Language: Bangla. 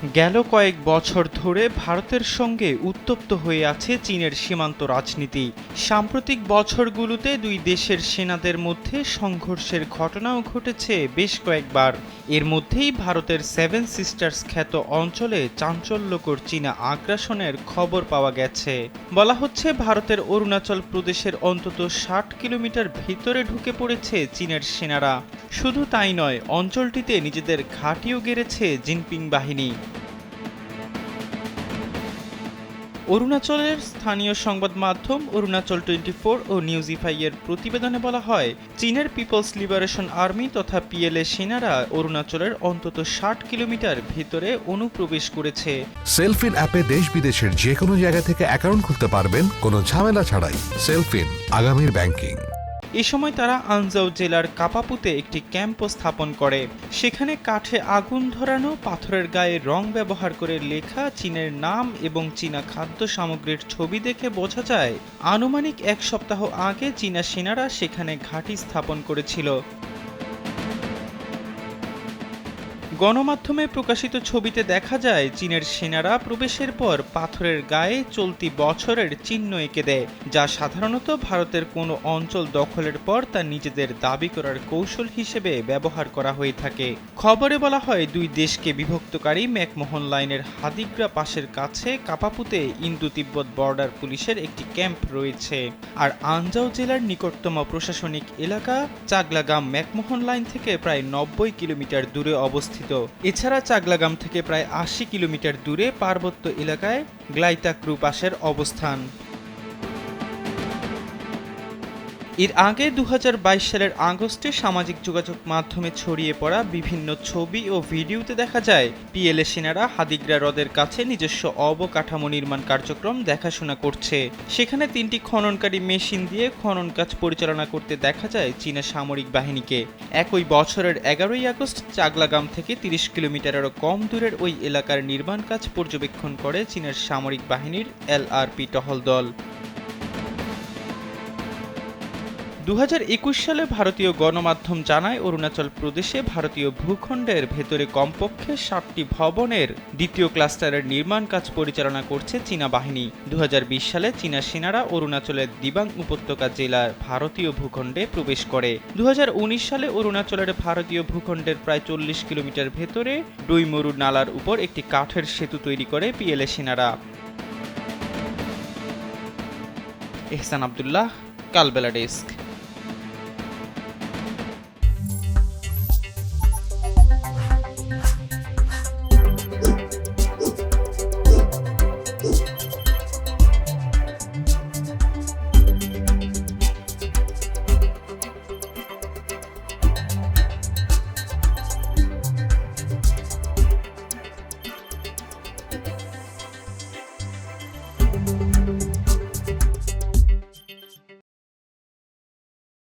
গেল কয়েক বছর ধরে ভারতের সঙ্গে উত্তপ্ত হয়ে আছে চীনের সীমান্ত রাজনীতি। সাম্প্রতিক বছরগুলোতে দুই দেশের সেনাদের মধ্যে সংঘর্ষের ঘটনাও ঘটেছে বেশ কয়েকবার। এর মধ্যেই ভারতের সেভেন সিস্টার্স খ্যাত অঞ্চলে চাঞ্চল্যকর চীনা আগ্রাসনের খবর পাওয়া গেছে। বলা হচ্ছে ভারতের অরুণাচল প্রদেশের অন্তত ৬০ কিলোমিটার ভিতরে ঢুকে পড়েছে চীনের সেনারা। শুধু তাই নয়, অঞ্চলটিতে নিজেদের ঘাঁটিও গেড়েছে জিনপিং বাহিনী। অরুণাচলের স্থানীয় সংবাদ মাধ্যম অরুণাচল 24 ও নিউজিফাই এর প্রতিবেদনে বলা হয়, চীনের পিপলস লিবারেশন আর্মি তথা পিএলএ সেনারা অরুণাচলের অন্তত ৬০ কিলোমিটার ভিতরে অনুপ্রবেশ করেছে। সেলফিন অ্যাপে দেশ বিদেশের যে কোনো জায়গা থেকে অ্যাকাউন্ট খুলতে পারবেন কোনো ঝামেলা ছাড়াই। সেলফিন, আগামীর ব্যাংকিং। এ সময় তারা আনজাও জেলার কাপাপুতে একটি ক্যাম্পও স্থাপন করে। সেখানে কাঠে আগুন ধরানো, পাথরের গায়ে রং ব্যবহার করে লেখা চীনের নাম এবং চীনা খাদ্য সামগ্রীর ছবি দেখে বোঝা যায় আনুমানিক এক সপ্তাহ আগে চীনা সেনারা সেখানে ঘাঁটি স্থাপন করেছিল। গণমাধ্যমে প্রকাশিত ছবিতে দেখা যায় চীনের সেনারা প্রবেশের পর পাথরের গায়ে চলতি বছরের চিহ্ন এঁকে দেয়, যা সাধারণত ভারতের কোনো অঞ্চল দখলের পর তা নিজেদের দাবি করার কৌশল হিসেবে ব্যবহার করা হয়ে থাকে। খবরে বলা হয়, দুই দেশকে বিভক্তকারী ম্যাকমোহন লাইনের হাদিগ্রা পাসের কাছে কাপাপুতে ইন্দো তিব্বত বর্ডার পুলিশের একটি ক্যাম্প রয়েছে। আর আনজাও জেলার নিকটতম প্রশাসনিক এলাকা চাগলাগাম ম্যাকমোহন লাইন থেকে প্রায় ৯০ কিলোমিটার দূরে অবস্থিত। এছাড়া চাগলাগাম থেকে প্রায় ৮০ কিলোমিটার দূরে পার্বত্য এলাকায় গ্লাইতাক্রু পাসের অবস্থান। এর আগে ২০২২ সালের আগস্টে সামাজিক যোগাযোগ মাধ্যমে ছড়িয়ে পড়া বিভিন্ন ছবি ও ভিডিওতে দেখা যায় পিএলএ সেনারা হাদিগ্রা হ্রদের কাছে নিজস্ব অবকাঠামো নির্মাণ কার্যক্রম দেখাশোনা করছে। সেখানে ৩টি খননকারী মেশিন দিয়ে খনন কাজ পরিচালনা করতে দেখা যায় চীনা সামরিক বাহিনীকে। একই বছরের ১১ই আগস্ট চাগলাগাম থেকে ৩০ কিলোমিটারেরও কম দূরের ওই এলাকার নির্মাণ কাজ পর্যবেক্ষণ করে চীনের সামরিক বাহিনীর এলআরপি টহল দল। ২০২১ সালে ভারতীয় গণমাধ্যম জানায়, অরুণাচল প্রদেশে ভারতীয় ভূখণ্ডের ভেতরে কমপক্ষে ৭টি ভবনের দ্বিতীয় ক্লাস্টারের নির্মাণ কাজ পরিচালনা করছে চীনা বাহিনী। ২০২০ সালে চীনা সেনারা অরুণাচলের দিবাং উপত্যকা জেলার ভারতীয় ভূখণ্ডে প্রবেশ করে। ২০১৯ সালে অরুণাচলের ভারতীয় ভূখণ্ডের প্রায় ৪০ কিলোমিটার ভেতরে ডুইমরু নালার উপর একটি কাঠের সেতু তৈরি করে পিএলএ সেনারা। এহসান আব্দুল্লাহ, কালবেলা ডেস্ক।